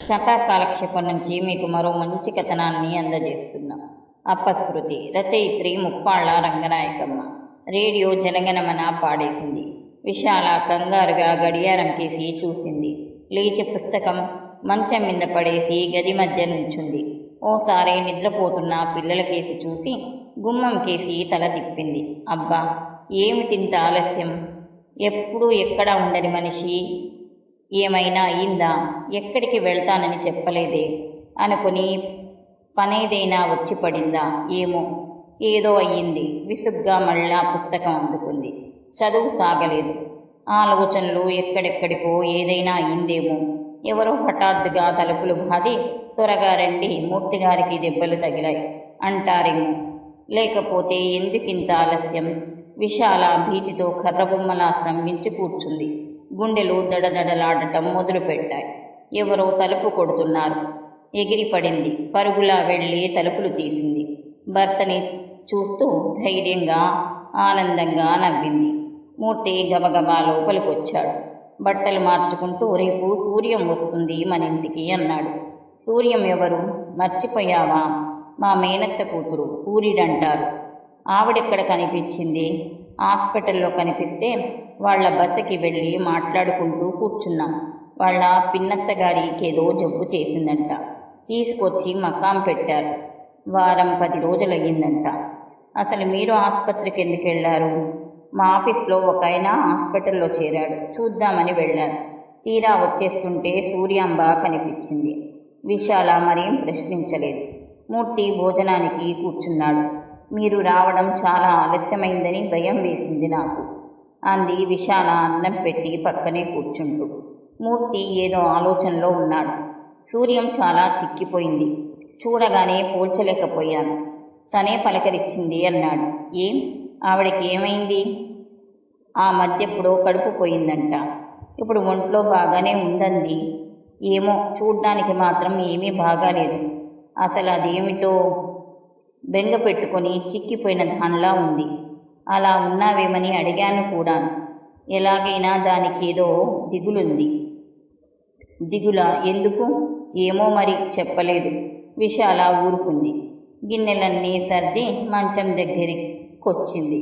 కథా కాలక్షేపం నుంచి మీకు మరో మంచి కథనాన్ని అందజేస్తున్నాం. అపశృతి. రచయిత్రి ముప్పాళ్ల రంగనాయకమ్మ. రేడియో జనగణమన పాడేసింది. విశాల కంగారుగా గడియారం కేసి చూసింది. లేచి పుస్తకం మంచం మీద పడేసి గది మధ్య నుంచుంది. ఓసారి నిద్రపోతున్న పిల్లల కేసి చూసి గుమ్మం కేసి తల తిప్పింది. అబ్బా, ఏమిటింత ఆలస్యం? ఎప్పుడూ ఎక్కడా ఉండని మనిషి ఏమైనా అయిందా? ఎక్కడికి వెళ్తానని చెప్పలేదే అనుకుని పనేదైనా వచ్చి పడిందా? ఏమో, ఏదో అయ్యింది. విసుగ్గా మళ్ళా పుస్తకం అందుకుంది. చదువు సాగలేదు. ఆలోచనలు ఎక్కడెక్కడికో ఏదైనా అయిందేమో. ఎవరో హఠాత్తుగా తలుపులు బాది త్వరగా రండి, మూర్తిగారికి దెబ్బలు తగిలాయి అంటారేమో. లేకపోతే ఎందుకింత ఆలస్యం? విశాల భీతితో కర్రబొమ్మలా స్తంభించి కూర్చుంది. గుండెలు దడదడలాడటం మొదలుపెట్టాయి. ఎవరో తలుపు కొడుతున్నారు. ఎగిరిపడింది. పరుగులా వెళ్ళి తలుపులు తీసింది. భర్తని చూస్తూ ధైర్యంగా ఆనందంగా నవ్వింది. మూర్తి గబగబా లోపలికొచ్చాడు. బట్టలు మార్చుకుంటూ, రేపు సూర్యం వస్తుంది మన ఇంటికి అన్నాడు. సూర్యం ఎవరు? మర్చిపోయావా? మా మేనత్త కూతురు సూర్యుడంటారు. ఆవిడెక్కడ కనిపించింది? హాస్పిటల్లో కనిపిస్తే వాళ్ళ బసకి వెళ్ళి మాట్లాడుకుంటూ కూర్చున్నాం. వాళ్ళ పిన్నత్త గారికేదో జబ్బు చేసిందంట. తీసుకొచ్చి మకాం పెట్టారు. వారం 10 రోజులయ్యిందంట. అసలు మీరు ఆసుపత్రికి ఎందుకు వెళ్ళారు? మా ఆఫీస్లో ఒక ఆయన హాస్పిటల్లో చేరాడు. చూద్దామని వెళ్ళాను. తీరా వచ్చేస్తుంటే సూర్యాంబ కనిపించింది. విశాల మరేం ప్రశ్నించలేదు. మూర్తి భోజనానికి కూర్చున్నాడు. మీరు రావడం చాలా ఆలస్యమైందని భయం వేసింది నాకు అంది విశాల అన్నం పెట్టి పక్కనే కూర్చుంటూ. మూర్తి ఏదో ఆలోచనలో ఉన్నాడు. సూర్యం చాలా చిక్కిపోయింది. చూడగానే పోల్చలేకపోయాను. తనే పలకరించింది అన్నాడు. ఏం? ఆవిడకి ఏమైంది? ఆ మధ్యెప్పుడో కడుపు పోయిందంట. ఇప్పుడు ఒంట్లో బాగానే ఉందంది. ఏమో, చూడ్డానికి మాత్రం ఏమీ బాగాలేదు. అసలు అదేమిటో బెంగ పెట్టుకొని చిక్కిపోయిన దానిలా ఉంది. అలా ఉన్నావేమని అడిగాను కూడాను. ఎలాగైనా దానికేదో దిగులుంది. దిగులా? ఎందుకు? ఏమో మరి, చెప్పలేదు. విశాల ఊరుకుంది. గిన్నెలన్నీ సర్ది మంచం దగ్గరికొచ్చింది.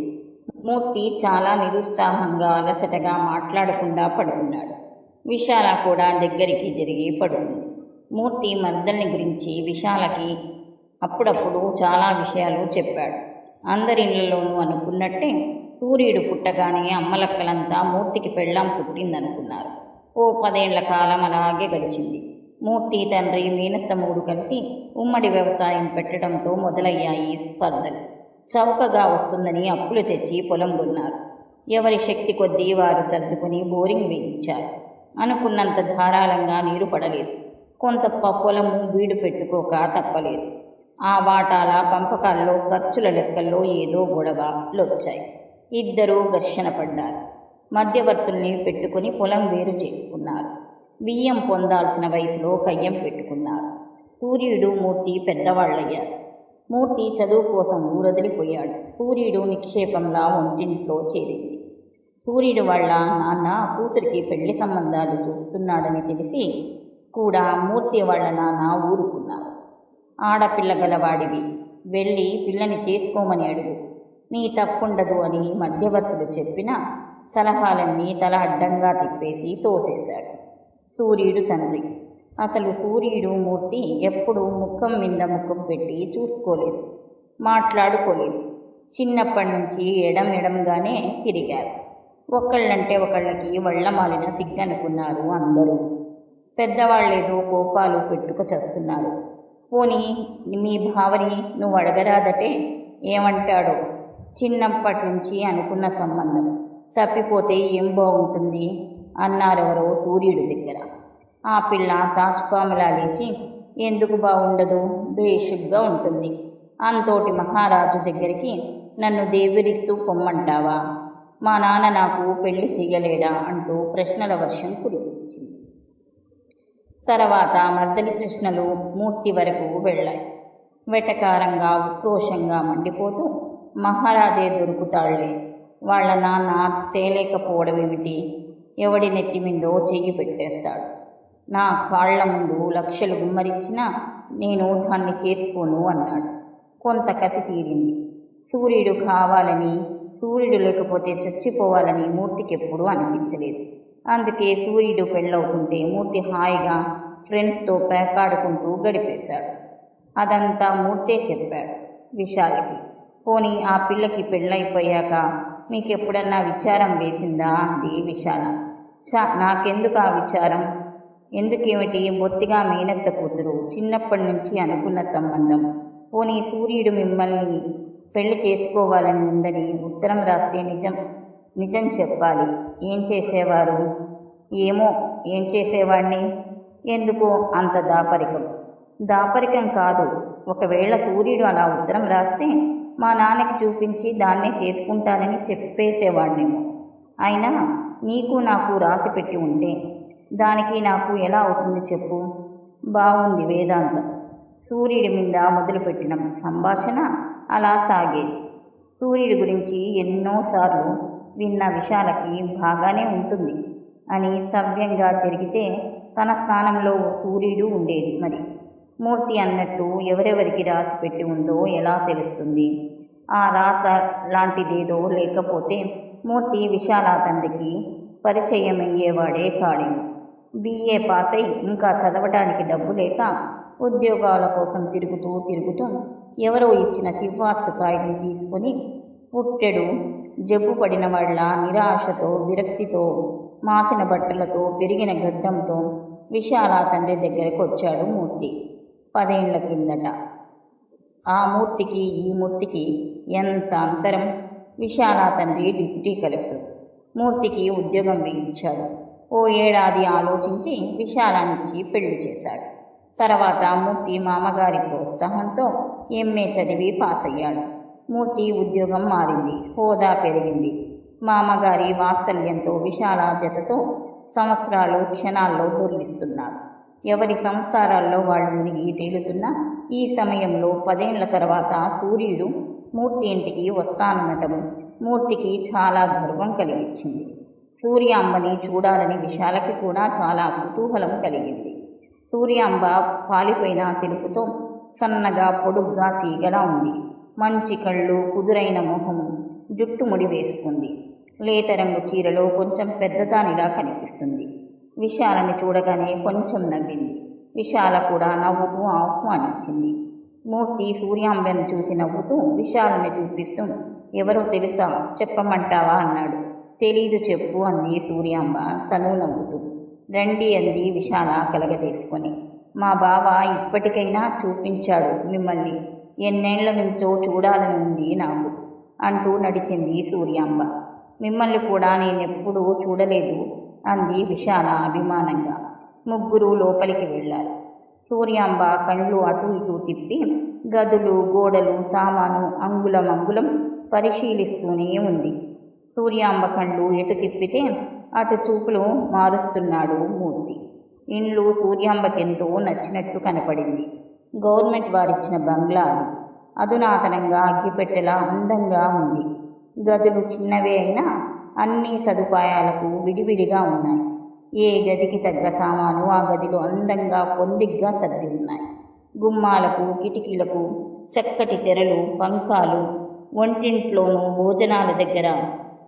మూర్తి చాలా నిరుత్సాహంగా అలసటగా మాట్లాడకుండా పడుకున్నాడు. విశాల కూడా దగ్గరికి జరిగి పడుకుంది. మూర్తి మర్దల్ని గురించి విశాలకి అప్పుడప్పుడు చాలా విషయాలు చెప్పాడు. అందరిళ్లలోనూ అనుకున్నట్టే సూర్యుడు పుట్టగానే అమ్మలక్కలంతా మూర్తికి పెళ్ళాం పుట్టిందనుకున్నారు. ఓ 10 ఏళ్ల కాలం అలాగే గడిచింది. మూర్తి తండ్రి మేనత్తమ్మడు కలిసి ఉమ్మడి వ్యవసాయం పెట్టడంతో మొదలయ్యాయి స్పర్ధలు. చౌకగా వస్తుందని అప్పులు తెచ్చి పొలం కొన్నారు. ఎవరి శక్తి కొద్దీ వారు సర్దుకుని బోరింగ్ వేయించారు. అనుకున్నంత ధారాళంగా నీరు పడలేదు. కొంత పొలము బీడు పెట్టుకోక తప్పలేదు. ఆ వాటాల పంపకాల్లో ఖర్చుల లెక్కల్లో ఏదో గొడవలొచ్చాయి. ఇద్దరూ ఘర్షణ పడ్డారు. మధ్యవర్తుల్ని పెట్టుకుని పొలం వేరు చేసుకున్నారు. బియ్యం పొందాల్సిన వయసులో కయ్యం పెట్టుకున్నారు. సూర్యుడు మూర్తి పెద్దవాళ్ళయ్యారు. మూర్తి చదువు కోసం ఊరొదిలిపోయాడు. సూర్యుడు నిక్షేపంలా ఒంటింట్లో చేరింది. సూర్యుడు వాళ్ళ నాన్న కూతురికి పెళ్లి సంబంధాలు చూస్తున్నాడని తెలిసి కూడా మూర్తి వాళ్ళ నాన్న ఊరుకున్నారు. ఆడపిల్ల గలవాడివి, వెళ్ళి పిల్లని చేసుకోమని అడుగు, నీ తప్పుండదు అని మధ్యవర్తులు చెప్పిన సలహాలన్నీ తల అడ్డంగా తిప్పేసి తోసేశాడు సూర్యుడు తండ్రి. అసలు సూర్యుడు మూర్తి ఎప్పుడూ ముఖం మీద ముఖం పెట్టి చూసుకోలేదు, మాట్లాడుకోలేదు. చిన్నప్పటి నుంచి ఎడంగానే తిరిగారు. ఒకళ్ళంటే ఒకళ్ళకి వళ్ళమాలిన సిగ్గనుకున్నారు అందరూ. పెద్దవాళ్ళేదో కోపాలు పెట్టుకు చస్తున్నారు. పోనీ మీ భావని నువ్వు అడగరాదటే, ఏమంటాడో? చిన్నప్పటి నుంచి అనుకున్న సంబంధం తప్పిపోతే ఏం బాగుంటుంది అన్నారెవరో సూర్యుడి దగ్గర. ఆ పిల్ల తాచుపాములా లేచి, ఎందుకు బాగుండదు, బేషుగ్గా ఉంటుంది. అంతోటి మహారాజు దగ్గరికి నన్ను దేవిరిస్తూ పొమ్మంటావా? మా నాన్న నాకు పెళ్లి చెయ్యలేడా అంటూ ప్రశ్నల వర్షం కురిపించింది. తర్వాత మర్దలి ప్రశ్నలు మూర్తి వరకు వెళ్ళాయి. వెటకారంగా ఉక్రోషంగా మండిపోతూ, మహారాజే దొరుకుతాళ్లే, వాళ్ళ నాన్న తేలేకపోవడమేమిటి? ఎవడి నెత్తిమిందో చెయ్యి పెట్టేస్తాడు. నా కాళ్ల ముందు లక్షలు గుమ్మరించినా నేను దాన్ని చేసుకోను అన్నాడు. కొంత కసి తీరింది. సూర్యుడు కావాలని, సూర్యుడు లేకపోతే చచ్చిపోవాలని మూర్తికెప్పుడూ అనిపించలేదు. అందుకే సూర్యుడు పెళ్ళవుతుంటే మూర్తి హాయిగా ఫ్రెండ్స్తో పేకాడుకుంటూ గడిపేశాడు. అదంతా మూర్తే చెప్పాడు విశాలకి. పోనీ ఆ పిల్లకి పెళ్ళైపోయాక మీకెప్పుడన్నా విచారం వేసిందా అంది విశాల. నాకెందుకు ఆ విచారం? ఎందుకేమిటి? బొత్తిగా మేనత్త కూతురు, చిన్నప్పటి నుంచి అనుకున్న సంబంధం. పోనీ సూర్యుడు మిమ్మల్ని పెళ్లి చేసుకోవాలని ఉందని ఉత్తరం రాస్తే నిజం చెప్పాలి. ఏం చేసేవారు? ఏమో ఏం చేసేవాణ్ణి? ఎందుకో అంత దాపరికం? దాపరికం కాదు. ఒకవేళ సూర్యుడు అలా ఉత్తరం రాస్తే మా నాన్నకి చూపించి దాన్నే చేసుకుంటానని చెప్పేసేవాణ్ణేమో. అయినా నీకు నాకు రాసి పెట్టి ఉంటే దానికి నాకు ఎలా అవుతుంది చెప్పు? బాగుంది వేదాంతం. సూర్యుడి మీద మొదలుపెట్టిన సంభాషణ అలా సాగేది. సూర్యుడి గురించి ఎన్నోసార్లు విన్న విశాలకి బాగానే ఉంటుంది అని సవ్యంగా జరిగితే తన స్థానంలో సూర్యుడు ఉండేది. మరి మూర్తి అన్నట్టు ఎవరెవరికి రాసి పెట్టి ఉందో ఎలా తెలుస్తుంది? ఆ రాత లాంటిదేదో లేకపోతే మూర్తి విశాల తండ్రికి పరిచయమయ్యేవాడే కాడేమో. BA పాస్ అయి ఇంకా చదవడానికి డబ్బు లేక ఉద్యోగాల కోసం తిరుగుతూ ఎవరో ఇచ్చిన సిఫార్సు కాగితం తీసుకొని పుట్టెడు జబ్బు పడిన వాళ్ళ నిరాశతో, విరక్తితో, మాసిన బట్టలతో, పెరిగిన గడ్డంతో విశాల తండ్రి దగ్గరకు వచ్చాడు మూర్తి 10 ఏళ్ల కిందట. ఆ మూర్తికి ఈ మూర్తికి ఎంత అంతరం! విశాల తండ్రి డిప్యూటీ కలెక్టర్. మూర్తికి ఉద్యోగం వేయించాడు. ఓ ఏడాది ఆలోచించి విశాలానిచ్చి పెళ్లి చేశాడు. తర్వాత మూర్తి మామగారి ప్రోత్సాహంతో MA చదివి పాస్ అయ్యాడు. మూర్తి ఉద్యోగం మారింది, హోదా పెరిగింది. మామగారి వాత్సల్యంతో విశాల జతతో సంవత్సరాలు క్షణాల్లో దొర్లిస్తున్నాడు. ఎవరి సంసారాల్లో వాళ్ళు మునిగి తేలుతున్నా ఈ సమయంలో 10 ఏళ్ల తర్వాత సూర్యుడు మూర్తి ఇంటికి వస్తాననటం మూర్తికి చాలా గర్వం కలిగించింది. సూర్యాంబని చూడాలని విశాలకి కూడా చాలా కుతూహలం కలిగింది. సూర్యాంబ పాలిపోయిన తెలుపుతో సన్నగా పొడుగ్గా తీగలా ఉంది. మంచి కళ్ళు, కుదురైన మొహము, జుట్టు ముడి వేసుకుంది. లేత రంగు చీరలో కొంచెం పెద్దదానిలా కనిపిస్తుంది. విశాలని చూడగానే కొంచెం నవ్వింది. విశాల కూడా నవ్వుతూ ఆహ్వానించింది. మూర్తి సూర్యాంబను చూసి నవ్వుతూ విశాలని చూపిస్తూ ఎవరో తెలుసా, చెప్పమంటావా అన్నాడు. తెలీదు, చెప్పు అంది సూర్యాంబ తను నవ్వుతూ. రండి అంది విశాల కలగజేసుకొని. మా బావ ఇప్పటికైనా చూపించాడు మిమ్మల్ని. ఎన్నేళ్ల నుంచో చూడాలని ఉంది నాకు అంటూ నడిచింది సూర్యాంబ. మిమ్మల్ని కూడా నేనెప్పుడూ చూడలేదు అంది విశాల అభిమానంగా. ముగ్గురు లోపలికి వెళ్ళారు. సూర్యాంబ కళ్ళు అటూ ఇటూ తిప్పి గదులు, గోడలు, సామాను అంగుళం పరిశీలిస్తూనే ఉంది. సూర్యాంబ కళ్ళు ఎటు తిప్పితే అటు చూపులు మారుస్తున్నాడు మూర్తి. ఇండ్లు సూర్యాంబకెంతో నచ్చినట్టు కనపడింది. గవర్నమెంట్ వారిచ్చిన బంగ్లా అది. అధునాతనంగా అగ్గిపెట్టెలా అందంగా ఉంది. గదులు చిన్నవే అయినా అన్ని సదుపాయాలకు విడివిడిగా ఉన్నాయి. ఏ గదికి తగ్గ సామాను ఆ గదిలో అందంగా పొందిగ్గా సర్ది ఉన్నాయి. గుమ్మాలకు, కిటికీలకు చక్కటి తెరలు, పంకాలు, వంటింట్లోనూ, భోజనాల దగ్గర,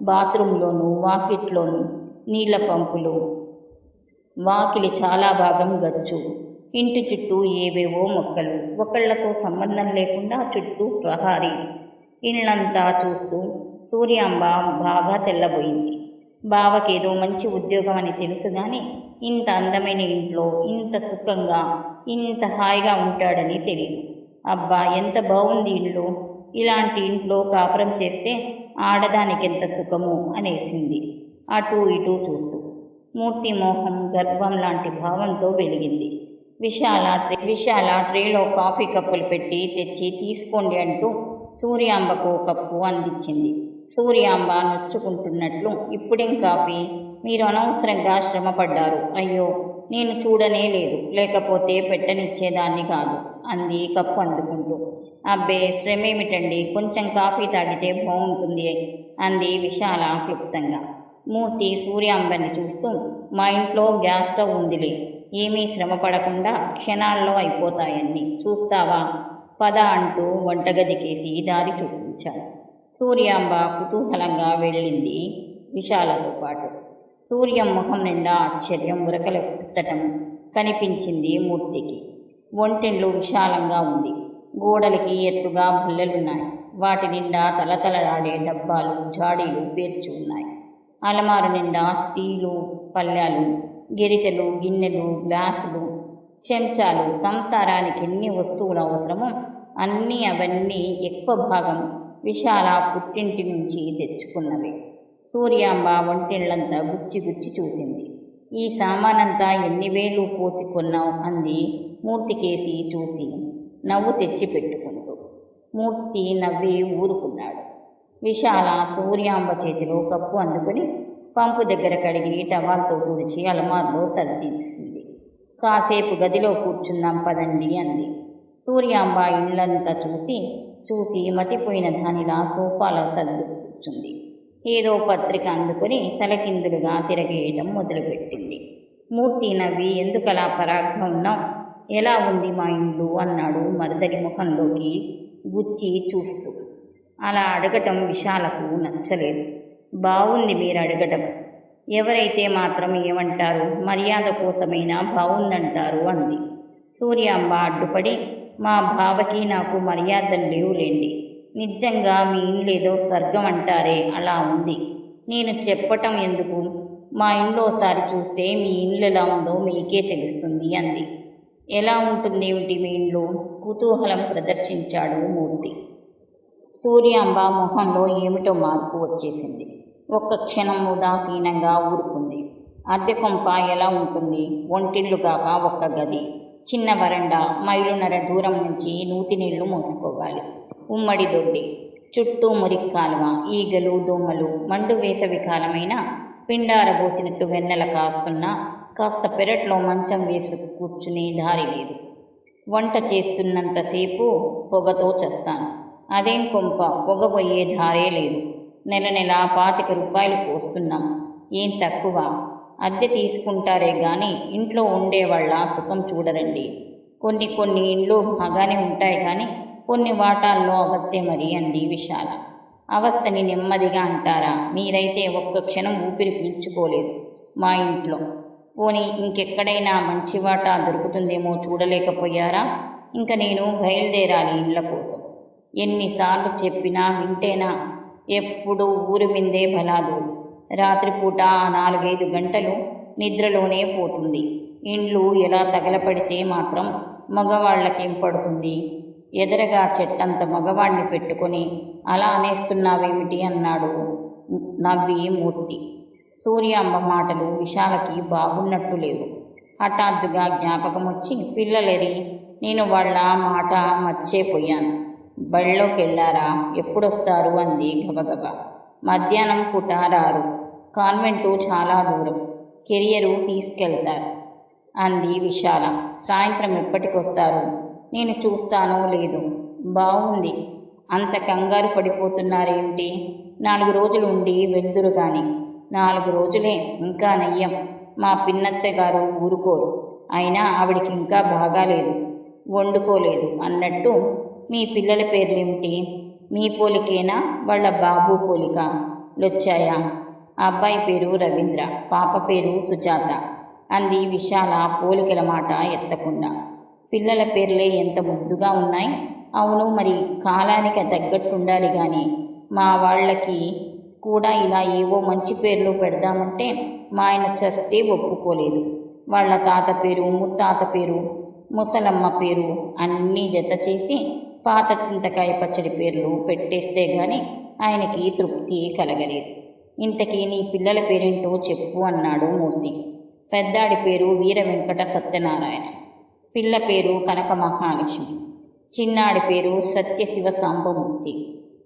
బాత్రూంలోనూ, వాకిట్లోనూ నీళ్ల పంపులు, వాకిలి చాలా భాగం గచ్చు. ఇంటి చుట్టూ ఏవేవో మొక్కలు, ఒకళ్లతో సంబంధం లేకుండా చుట్టూ ప్రహారీ. ఇళ్లంతా చూస్తూ సూర్యాంబ బాగా తెల్లబోయింది. బావకేదో మంచి ఉద్యోగం అని తెలుసు గాని ఇంత అందమైన ఇంట్లో ఇంత సుఖంగా, ఇంత హాయిగా ఉంటాడని తెలీదు. అబ్బా, ఎంత బాగుంది ఇల్లు! ఇలాంటి ఇంట్లో కాపురం చేస్తే ఆడదానికెంత సుఖము అనేసింది అటూ ఇటూ చూస్తూ. మూర్తి మోహం గర్వం లాంటి భావంతో వెలిగింది. విశాల ట్రేలో కాఫీ కప్పులు పెట్టి తెచ్చి తీసుకోండి అంటూ సూర్యాంబకు కప్పు అందించింది. సూర్యాంబ నొచ్చుకుంటున్నట్లు, ఇప్పుడేం కాఫీ? మీరు అనవసరంగా శ్రమపడ్డారు. అయ్యో, నేను చూడనే లేదు, లేకపోతే పెట్టనిచ్చేదాన్ని కాదు అంది కప్పు అందుకుంటూ. అబ్బే, శ్రమేమిటండి, కొంచెం కాఫీ తాగితే బాగుంటుంది అంది విశాల క్లుప్తంగా. మూర్తి సూర్యాంబని చూస్తూ, మా ఇంట్లో గ్యాస్ స్టవ్ ఉందిలే, ఏమీ శ్రమ పడకుండా క్షణాల్లో అయిపోతాయన్నీ. చూస్తావా, పద అంటూ వంటగదికేసి దారి చూపించాడు. సూర్యాంబ కుతూహలంగా వెళ్ళింది విశాలతో పాటు. సూర్యం ముఖం నిండా ఆశ్చర్యం, ఉరకలు పుట్టటం కనిపించింది మూర్తికి. వంటిండ్లు విశాలంగా ఉంది. గోడలకి ఎత్తుగా బల్లెలున్నాయి. వాటి నిండా తలతలలాడే డబ్బాలు, జాడీలు పేర్చి ఉన్నాయి. అలమారు నిండా స్టీలు పళ్ళాలు, గెరిటెలు, గిన్నెలు, గ్లాసులు, చెంచాలు. సంసారానికి ఎన్ని వస్తువులు అవసరమో అవన్నీ ఎక్కువ భాగం విశాల పుట్టింటి నుంచి తెచ్చుకున్నవే. సూర్యాంబ వంటిళ్లంతా గుచ్చి గుచ్చి చూసింది. ఈ సామానంతా ఎన్ని వేలు పోసి కొన్నావు అంది మూర్తికేసి చూసి నవ్వు తెచ్చి పెట్టుకుంటూ. మూర్తి నవ్వి ఊరుకున్నాడు. విశాల సూర్యాంబ చేతిలో కప్పు అందుకుని పంపు దగ్గర కడిగి టవాల్తో తుడిచి అలమారులో సర్దించింది. కాసేపు గదిలో కూర్చుందాం పదండి అంది. సూర్యాంబ ఇళ్లంతా చూసి మతిపోయిన దానిలా సోఫాలో సర్దు కూర్చుంది. ఏదో పత్రిక అందుకుని తలకిందులుగా తిరగేయటం మొదలుపెట్టింది. మూర్తి నవ్వి, ఎందుకలా పరాగ్గా ఉన్నావు, ఎలా ఉంది మా ఇండ్లు అన్నాడు మరదలి ముఖంలోకి గుచ్చి చూస్తూ. అలా అడగటం విశాలకు నచ్చలేదు. బావుంది మీరు అడగటం, ఎవరైతే మాత్రం ఏమంటారు, మర్యాద కోసమైనా బావుందంటారు అంది. సూర్యాంబ అడ్డుపడి, మా బావకి నాకు మర్యాదలు లేవులేండి. నిజంగా మీ ఇండ్లేదో స్వర్గం అంటారే అలా ఉంది. నేను చెప్పటం ఎందుకు, మా ఇండ్లోసారి చూస్తే మీ ఇండ్లు ఎలా ఉందో మీకే తెలుస్తుంది అంది. ఎలా ఉంటుందేమిటి మీ ఇండ్లు, కుతూహలం ప్రదర్శించాడు మూర్తి. సూర్యాంబ మొహంలో ఏమిటో మార్పు వచ్చేసింది. ఒక్క క్షణం ఉదాసీనంగా ఊరుకుంది. అద్దె కొంప ఎలా ఉంటుంది, ఒంటిళ్లుగాక ఒక్క గది, చిన్న వరండా, మైలున్నర దూరం నుంచి నూతి నీళ్లు మోసుకోవాలి. ఉమ్మడి దొడ్డి, చుట్టూ మురిక్కాలువ, ఈగలు దోమలు. మండు వేసవి కాలమైన పిండారబోసినట్టు వెన్నెల కాస్తున్నా కాస్త పెరట్లో మంచం వేసి కూర్చునే దారి లేదు. వంట చేస్తున్నంతసేపు పొగతో చస్తాను. అదేం కొంప, పొగబోయే ధారే లేదు. నెల 25 రూపాయలు పోస్తున్నాం, ఏం తక్కువ. అద్దె తీసుకుంటారే గాని ఇంట్లో ఉండేవాళ్ళ సుఖం చూడరండి. కొన్ని ఇండ్లు బాగానే ఉంటాయి కానీ కొన్ని వాటాల్లో అవస్థే మరి అంది విశాల. అవస్థని నెమ్మదిగా అంటారా, మీరైతే ఒక్క క్షణం ఊపిరి పీల్చుకోలేదు మా ఇంట్లో. పోనీ ఇంకెక్కడైనా మంచి వాటా దొరుకుతుందేమో చూడలేకపోయారా? ఇంక నేను బయలుదేరాలి ఇండ్ల కోసం. ఎన్నిసార్లు చెప్పినా వింటేనా, ఎప్పుడు ఊరి మిందే బలాదూరు. రాత్రిపూట 4-5 గంటలు నిద్రలోనే పోతుంది. ఇండ్లు ఎలా తగలపడితే మాత్రం మగవాళ్లకేం పడుతుంది. ఎదరగా చెట్టంత మగవాణ్ణి పెట్టుకొని అలా అనేస్తున్నావేమిటి అన్నాడు నవ్వి మూర్తి. సూర్యాంబ మాటలు విశాలకి బాగున్నట్టు లేవు. హఠాత్తుగా జ్ఞాపకం వచ్చి, పిల్లలెరి, నేను వాళ్ళ మాట మర్చేపోయాను. బళ్ళోకెళ్ళారా, ఎప్పుడొస్తారు అంది గబగబా. మధ్యాహ్నం పూట రారు, కాన్వెంటు చాలా దూరం, కెరియరు తీసుకెళ్తారు అంది విశాల. సాయంత్రం ఎప్పటికొస్తారు, నేను చూస్తానో లేదో. బావుంది, అంత కంగారు పడిపోతున్నారేమిటి, 4 రోజులు ఉండి వెళ్దురు గాని. 4 రోజులే, ఇంకా నయ్యం. మా పిన్నత్త గారు ఊరుకోరు. అయినా ఆవిడికి ఇంకా బాగాలేదు, వండుకోలేదు అన్నట్టు. మీ పిల్లల పేర్లేమిటి? మీ పోలికేనా, వాళ్ళ బాబు పోలిక లొచ్చాయా? అబ్బాయి పేరు రవీంద్ర, పాప పేరు సుజాత అంది విశాల పోలికల మాట ఎత్తకుండా. పిల్లల పేర్లే ఎంత ముద్దుగా ఉన్నాయి. అవును, మరి కాలానికి తగ్గట్టుండాలి గాని మా వాళ్ళకి కూడా ఇలా ఏవో మంచి పేర్లు పెడదామంటే మా ఆయన చస్తే ఒప్పుకోలేదు. వాళ్ళ తాత పేరు, ముత్తాత పేరు, ముసలమ్మ పేరు అన్నీ జత చేసి పాత చింతకాయ పచ్చడి పేర్లు పెట్టేస్తే గాని ఆయనకి తృప్తి కలగలేదు. ఇంతకీ నీ పిల్లల పేరేంటో చెప్పు అన్నాడు మూర్తి. పెద్దాడి పేరు వీర వెంకట సత్యనారాయణ, పిల్ల పేరు కనక మహాలక్ష్మి, చిన్నాడి పేరు సత్యశివ సాంబమూర్తి.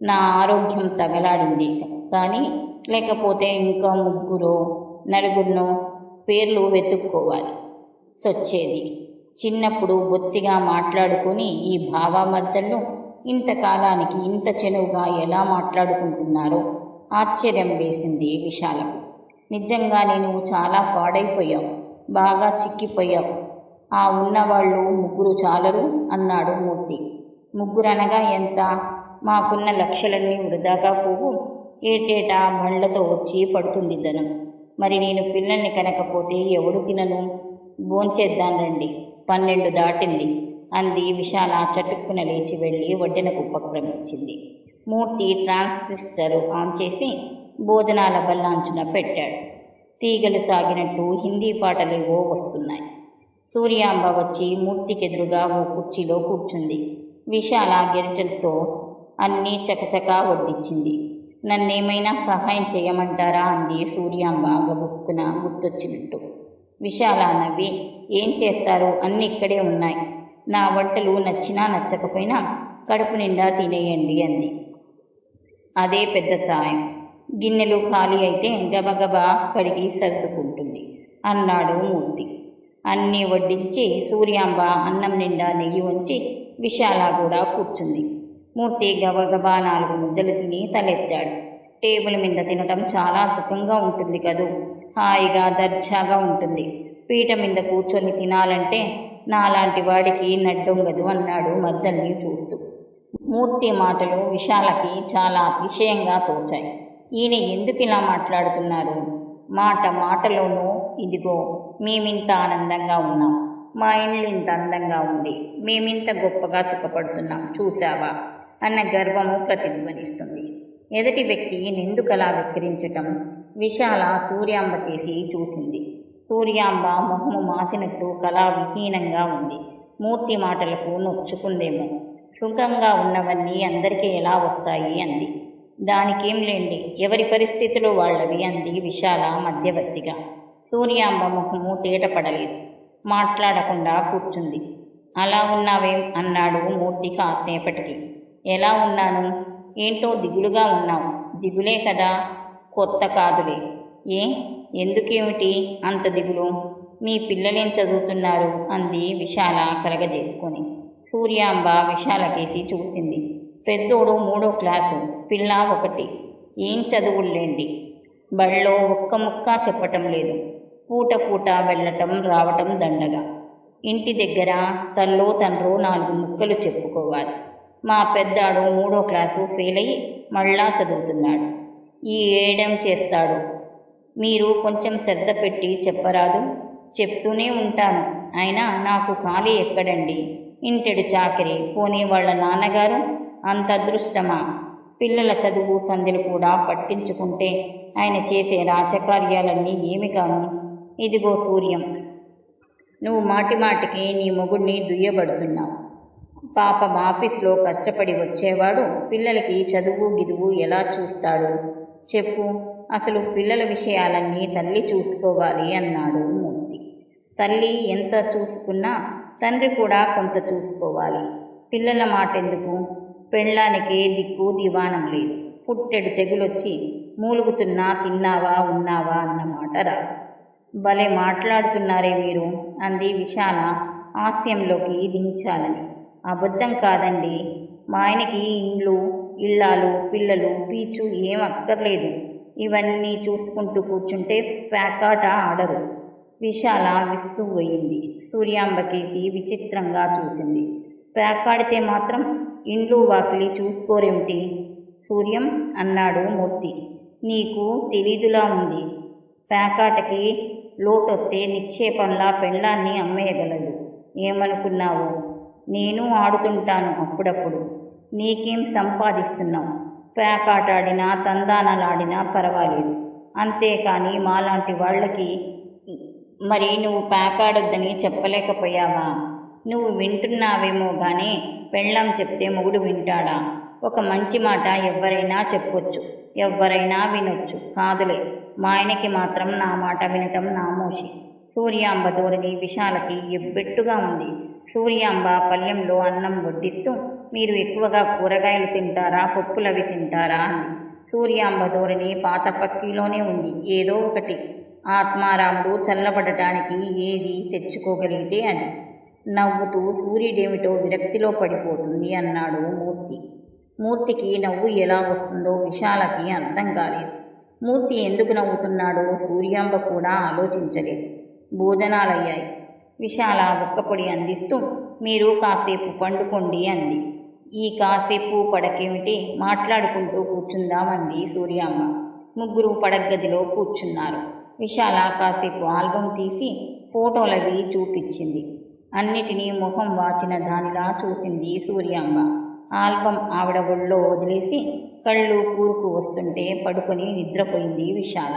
నా ఆరోగ్యం తగలాడింది కానీ లేకపోతే ఇంకా 3-4 పేర్లు వెతుక్కోవాలి సొచ్చేది. చిన్నప్పుడు బొత్తిగా మాట్లాడుకుని ఈ భావామర్దళ్ళు ఇంతకాలానికి ఇంత చెనువుగా ఎలా మాట్లాడుకుంటున్నారో ఆశ్చర్యం వేసింది విశాలకు. నిజంగానే నువ్వు చాలా పాడైపోయావు. బాగా చిక్కిపోయావు. ఆ ఉన్నవాళ్ళు ముగ్గురు చాలరు అన్నాడు మూర్తి. ముగ్గురనగా ఎంత? మాకున్న లక్షలన్నీ వృధాగా పోవు. ఏటేటా బండ్లతో వచ్చి పడుతుంది ధనం. మరి నేను పిల్లల్ని కనకపోతే ఎవడు తినను? భోంచేద్దాం రండి, 12 దాటింది అంది విశాల. చటుక్కున లేచి వెళ్ళి వడ్డెనకు ఉపక్రమించింది. మూర్తి ట్రాన్సిస్టర్ ఆన్ చేసి భోజనాల బల్లాంచున పెట్టాడు. తీగలు సాగినట్టు హిందీ పాటలేవో వస్తున్నాయి. సూర్యాంబ వచ్చి మూర్తికెదురుగా ఓ కుర్చీలో కూర్చుంది. విశాల గెరిటెలతో అన్నీ చకచకా వడ్డించింది. నన్నేమైనా సహాయం చేయమంటారా అంది సూర్యాంబ గబుక్కున గుర్తొచ్చినట్టు. విశాల నవ్వి, ఏం చేస్తారు, అన్నీ ఇక్కడే ఉన్నాయి. నా వంటలు నచ్చినా నచ్చకపోయినా కడుపు నిండా తినేయండి అంది. అదే పెద్ద సాయం. గిన్నెలు ఖాళీ అయితే గబగబా కడిగి సర్దుకుంటుంది అన్నాడు మూర్తి. అన్నీ వడ్డించి సూర్యాంబ అన్నం నిండా నెయ్యి వంచి విశాల కూడా కూర్చుంది. మూర్తి గబగబా 4 ముద్దలు తిని తలెత్తాడు. టేబుల్ మీద తినటం చాలా సుఖంగా ఉంటుంది కదూ, హాయిగా దర్జాగా ఉంటుంది. పీట మీద కూర్చొని తినాలంటే నాలాంటి వాడికి నడ్డొంగదు అన్నాడు మర్దల్ని చూస్తూ. మూర్తి మాటలు విశాలకి చాలా అతిశయంగా తోచాయి. ఈయన ఎందుకు ఇలా మాట్లాడుతున్నారు? మాట మాటలోనూ ఇదిగో మేమింత ఆనందంగా ఉన్నాం, మా ఇళ్ళు ఇంత అందంగా ఉంది, మేమింత గొప్పగా సుఖపడుతున్నాం చూశావా అన్న గర్వము ప్రతిధ్వనిస్తుంది. ఎదుటి వ్యక్తి నెందుకలా వెక్కిరించటం? విశాల సూర్యాంబ కేసి చూసింది. సూర్యాంబ మొహము మాసినట్టు కళావిహీనంగా ఉంది. మూర్తి మాటలకు నొచ్చుకుందేమో. సుఖంగా ఉన్నవన్నీ అందరికీ ఎలా వస్తాయి అంది. దానికేం లేండి, ఎవరి పరిస్థితులు వాళ్ళవి అంది విశాల మధ్యవర్తిగా. సూర్యాంబ మొహము తేటపడలేదు. మాట్లాడకుండా కూర్చుంది. అలా ఉన్నావేం అన్నాడు మూర్తి కాసేపటికి. ఎలా ఉన్నాను? ఏంటో దిగులుగా ఉన్నావు. దిగులే కదా, కొత్త కాదులే. ఏ, ఎందుకేమిటి అంత దిగులు? మీ పిల్లలేం చదువుతున్నారు అంది విశాల కలగజేసుకొని. సూర్యాంబ విశాల కేసి చూసింది. పెద్దోడు 3వ క్లాసు, పిల్ల 1. ఏం చదువులేండి, బళ్ళో ఒక్క ముక్క చెప్పటం లేదు. పూట పూట వెళ్ళటం రావటం దండగా. ఇంటి దగ్గర తల్లో తండ్రో 4 ముక్కలు చెప్పుకోవాలి. మా పెద్దాడు 3వ క్లాసు ఫెయిల్ అయ్యి మళ్ళా చదువుతున్నాడు. ఈ ఏడేం చేస్తాడు? మీరు కొంచెం శ్రద్ధ పెట్టి చెప్పరాదు? చెప్తూనే ఉంటాను, అయినా నాకు ఖాళీ ఎక్కడండి. ఇంటెడు చాకరీ, పోనీ వాళ్ళ నాన్నగారు అంత అదృష్టమా? పిల్లల చదువు సంధ్యలు కూడా పట్టించుకుంటే ఆయన చేసే రాజకార్యాలన్నీ ఏమి కాను. ఇదిగో సూర్యం, నువ్వు మాటిమాటికి నీ మొగుడిని దుయ్యబడుతున్నావు. పాపం ఆఫీస్లో కష్టపడి వచ్చేవాడు పిల్లలకి చదువు గిదువు ఎలా చూస్తాడు చెప్పు? అసలు పిల్లల విషయాలన్నీ తల్లి చూసుకోవాలి అన్నాడు మూర్తి. తల్లి ఎంత చూసుకున్నా తండ్రి కూడా కొంత చూసుకోవాలి. పిల్లల మాటెందుకు? పెళ్ళానికే దిక్కు దివానం లేదు. పుట్టెడు తెగులొచ్చి మూలుగుతున్నా తిన్నావా ఉన్నావా అన్నమాట రాదు. భలే మాట్లాడుతున్నారే మీరు అంది విశాల హాస్యంలోకి దించాలని. అబద్ధం కాదండి, మా ఆయనకి ఇండ్లు ఇళ్ళాలు పిల్లలు పీచు ఏం అక్కర్లేదు. ఇవన్నీ చూసుకుంటూ కూర్చుంటే ప్యాకాట ఆడరు. విశాల విస్తుపోయింది. సూర్యాంబకేసి విచిత్రంగా చూసింది. ప్యాకాడితే మాత్రం ఇండ్లు వాకిలి చూసుకోరేమిటి సూర్యం అన్నాడు మూర్తి. నీకు తెలీదులా ఉంది. ప్యాకాటకి లోటొస్తే నిక్షేపంలా పెళ్ళాన్ని అమ్మేయగలదు. ఏమనుకున్నావు? నేను ఆడుతుంటాను అప్పుడప్పుడు. నీకేం సంపాదిస్తున్నావు? ప్యాకాటాడినా తందానలాడినా పర్వాలేదు, అంతేకాని మాలాంటి వాళ్ళకి. మరి నువ్వు ప్యాకాడొద్దని చెప్పలేకపోయావా? నువ్వు వింటున్నావేమో గానీ పెళ్ళాం చెప్తే మొగుడు వింటాడా? ఒక మంచి మాట ఎవ్వరైనా చెప్పొచ్చు, ఎవ్వరైనా వినొచ్చు. కాదులే, మా ఆయనకి మాత్రం నా మాట వినటం నామోషి. సూర్యాంబ ధోరణి విశాలకి ఎబ్బెట్టుగా ఉంది. సూర్యాంబ పళ్ళెంలో అన్నం వడ్డిస్తూ, మీరు ఎక్కువగా కూరగాయలు తింటారా, పప్పులవి తింటారా అంది. సూర్యాంబ ధోరణి పాత పక్కిలోనే ఉంది. ఏదో ఒకటి. ఆత్మారాముడు చల్లబడటానికి ఏది తెచ్చుకోగలిగితే అది. నవ్వుతూ సూర్యుడేమిటో విరక్తిలో పడిపోతుంది అన్నాడు మూర్తి. మూర్తికి నవ్వు ఎలా వస్తుందో విశాలకి అర్థం కాలేదు. మూర్తి ఎందుకు నవ్వుతున్నాడో సూర్యాంబ కూడా ఆలోచించలేదు. భోజనాలయ్యాయి. విశాల ఒక్కపొడి అందిస్తూ మీరు కాసేపు పండుకోండి అంది. ఈ కాసేపు పడకేమిటి, మాట్లాడుకుంటూ కూర్చుందామంది సూర్యాంబ. ముగ్గురు పడగ్గదిలో కూర్చున్నారు. విశాల కాసేపు ఆల్బం తీసి ఫోటోలవి చూపించింది. అన్నిటినీ ముఖం వాచిన దానిలా చూసింది సూర్యాంబ. ఆల్బం ఆవిడ ఒళ్ళో వదిలేసి కళ్ళు కూరుకు వస్తుంటే పడుకొని నిద్రపోయింది విశాల.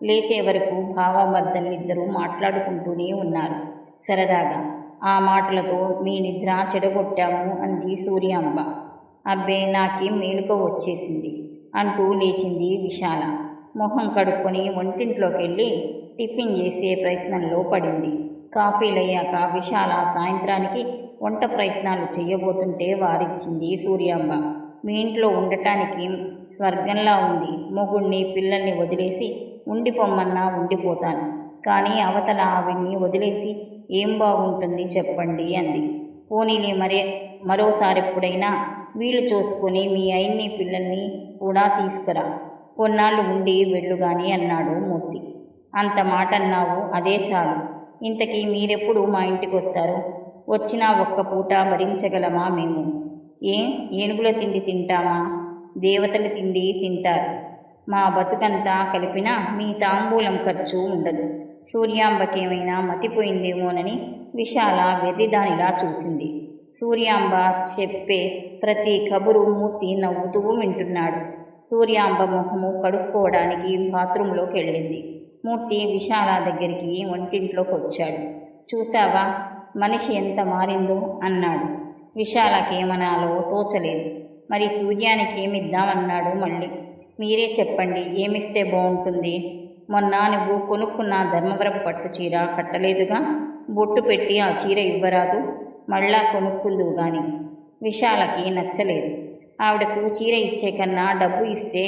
లేచే వరకు భావమర్దలిద్దరూ మాట్లాడుకుంటూనే ఉన్నారు సరదాగా. ఆ మాటలతో మీ నిద్ర చెడగొట్టాము అంది సూర్యాంబ. అబ్బే, నాకేం మేలుకో వచ్చేసింది అంటూ లేచింది విశాల. మొహం కడుక్కొని వంటింట్లోకెళ్ళి టిఫిన్ చేసే ప్రయత్నంలో పడింది. కాఫీలయ్యాక విశాల సాయంత్రానికి వంట ప్రయత్నాలు చెయ్యబోతుంటే వారించింది సూర్యాంబ. మీ ఇంట్లో ఉండటానికి స్వర్గంలా ఉంది. మొగుణ్ణి పిల్లల్ని వదిలేసి ఉండిపోమ్మన్నా ఉండిపోతాను, కానీ అవతల ఆవిడ్ని వదిలేసి ఏం బాగుంటుంది చెప్పండి అంది. పోనీలే, మరోసారెప్పుడైనా వీలు చూసుకొని మీ ఆయన్ని పిల్లల్ని కూడా తీసుకురా, కొన్నాళ్ళు ఉండి వెళ్ళుగాని అన్నాడు మూర్తి. అంత మాట అన్నావు, అదే చాలు. ఇంతకీ మీరెప్పుడు మా ఇంటికొస్తారు? వచ్చినా ఒక్క పూట భరించగలమా మేము? ఏనుగుల తిండి తింటామా? దేవతల తిండి తింటారు. మా బతుకంతా కలిపినా మీ తాంబూలం ఖర్చు ఉండదు. సూర్యాంబకేమైనా మతిపోయిందేమోనని విశాల వెర్రిదానిలా చూసింది. సూర్యాంబ చెప్పే ప్రతి కబురు మూర్తి నవ్వుతూ వింటున్నాడు. సూర్యాంబ మొహము కడుక్కోవడానికి బాత్రూంలోకి వెళ్ళింది. మూర్తి విశాల దగ్గరికి వంటింట్లోకి వచ్చాడు. చూశావా, మనిషి ఎంత మారిందో అన్నాడు. విశాలకేమనాలో తోచలేదు. మరి సూర్యానికి ఏమిద్దామన్నాడు మళ్ళీ. మీరే చెప్పండి, ఏమిస్తే బాగుంటుంది? మొన్న నువ్వు కొనుక్కున్న ధర్మవరం పట్టు చీర కట్టలేదుగా, బొట్టు పెట్టి ఆ చీర ఇవ్వరాదు, మళ్ళా కొనుక్కుందువు గాని. విశాలకి నచ్చలేదు. ఆవిడకు చీర ఇచ్చే కన్నా డబ్బు ఇస్తే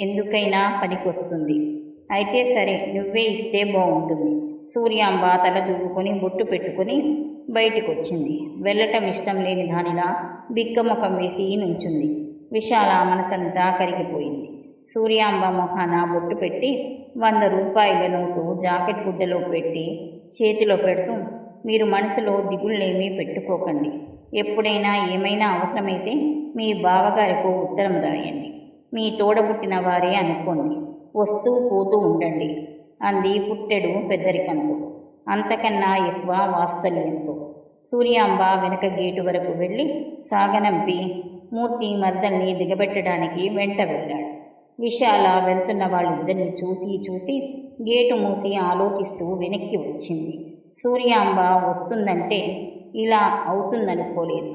ఎందుకైనా పనికొస్తుంది. అయితే సరే, నువ్వే ఇస్తే బాగుంటుంది. సూర్యాంబ తల దువ్వుకొని బొట్టు పెట్టుకుని బయటికొచ్చింది. వెళ్ళటం ఇష్టం లేని దానిలా బిక్కముఖం వేసి నుంచుంది. విశాల మనసంతా కరిగిపోయింది. సూర్యాంబ మొహాన బొట్టు పెట్టి 100 రూపాయల నోటు జాకెట్ గుడ్డలో పెట్టి చేతిలో పెడుతూ, మీరు మనసులో దిగుళ్ళేమీ పెట్టుకోకండి. ఎప్పుడైనా ఏమైనా అవసరమైతే మీ బావగారికో ఉత్తరం రాయండి. మీ తోడబుట్టిన వారే అనుకోండి, వస్తూ పోతూ ఉండండి అంది పుట్టెడు పెద్దరికంతో, అంతకన్నా ఎక్కువ వాత్సల్యంతో. సూర్యాంబ వెనక గేటు వరకు వెళ్ళి సాగనంపి మూర్తి మర్దల్ని దిగబెట్టడానికి వెంట వెళ్ళాడు. విశాల వెళ్తున్న వాళ్ళిద్దరిని చూసి గేటు మూసి ఆలోచిస్తూ వెనక్కి వచ్చింది. సూర్యాంబ వస్తుందంటే ఇలా అవుతుందనుకోలేదు.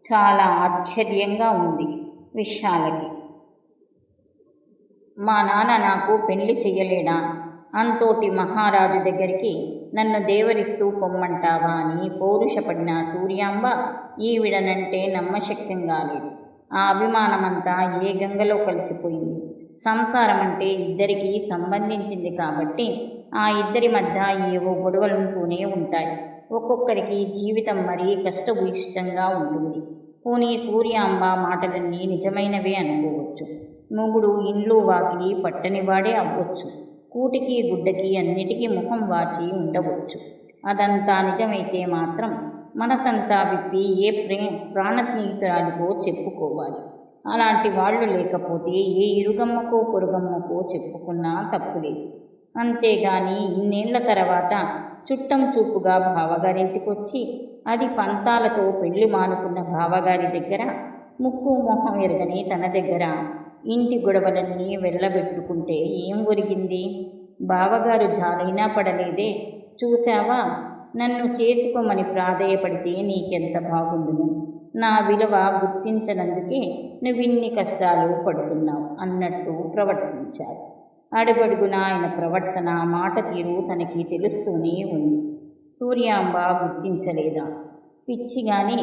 చాలా ఆశ్చర్యంగా ఉంది విశాలకి. మా నాన్న నాకు పెళ్లి చెయ్యలేడా? అంతోటి మహారాజు దగ్గరికి నన్ను దేవరిస్తూ పొమ్మంటావా అని పౌరుషపడిన సూర్యాంబ ఈవిడనంటే నమ్మశక్యం కాలేదు. ఆ అభిమానమంతా ఏ గంగలో కలిసిపోయింది. సంసారం అంటే ఇద్దరికీ సంబంధించింది కాబట్టి ఆ ఇద్దరి మధ్య ఏవో గొడవలుంటూనే ఉంటాయి. ఒక్కొక్కరికి జీవితం మరీ కష్టభూయిష్టంగా ఉంటుంది. పోనీ సూర్యాంబ మాటలన్నీ నిజమైనవే అనుకోవచ్చు. మొగుడు ఇండ్లు వాకిలి పట్టనివాడే అవ్వచ్చు. కూటికి గుడ్డకి అన్నిటికీ ముఖం వాచి ఉండవచ్చు. అదంతా నిజమైతే మాత్రం మనసంతా విప్పి ఏ ప్రాణ స్నేహితురాలికో చెప్పుకోవాలి. అలాంటి వాళ్ళు లేకపోతే ఏ ఇరుగమ్మకో పొరుగమ్మకో చెప్పుకున్నా తప్పులేదు. అంతేగాని ఇన్నేళ్ల తర్వాత చుట్టం చూపుగా బావగారింటికొచ్చి అది పంతాలతో పెళ్లి మానుకున్న బావగారి దగ్గర, ముక్కు మొహం ఎరగని తన దగ్గర ఇంటి గొడవలన్నీ వెళ్ళబెట్టుకుంటే ఏం ఒరిగింది? బావగారు జాలైనా పడలేదే. చూశావా, నన్ను చేసుకోమని ప్రాధేయపడితే నీకెంత బాగుండును. నా విలువ గుర్తించనందుకే నువ్విన్ని కష్టాలు పడుతున్నావు అన్నట్టు ప్రవర్తించారు. అడుగడుగున ఆయన ప్రవర్తన, మాట తీరు తనకి తెలుస్తూనే ఉంది. సూర్యాంబ గుర్తించలేదా? పిచ్చిగాని